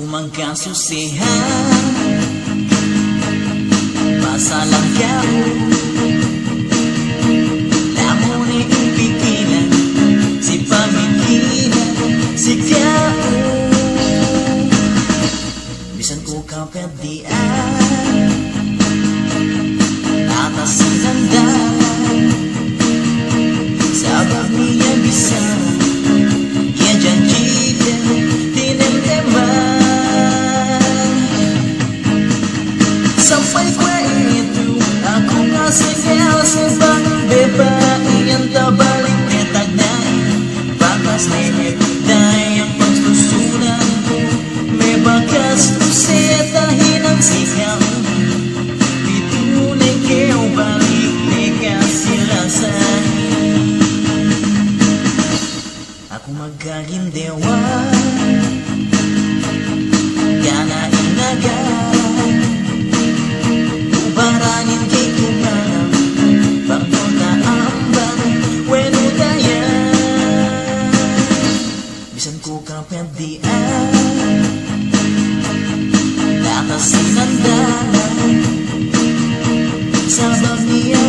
Aku magkasusihan masalah kau namun ipigilan si pamikiran si kau bisan ko kapedian atas sinandaran sabab niya bisa ia janjikan tinemteman sampai kue itu aku ngasih sebang bebas yang tak balik ketagna batas nenek dayang pagsusunanku may bakas kusetahin ang sikaw bitunay kayo balik may kasih lasahin aku magkagindewa gana inagan ubaranin kay kumalam bangko na ambang weno daya bisan ko kapedian lakas sinandaran sabab niya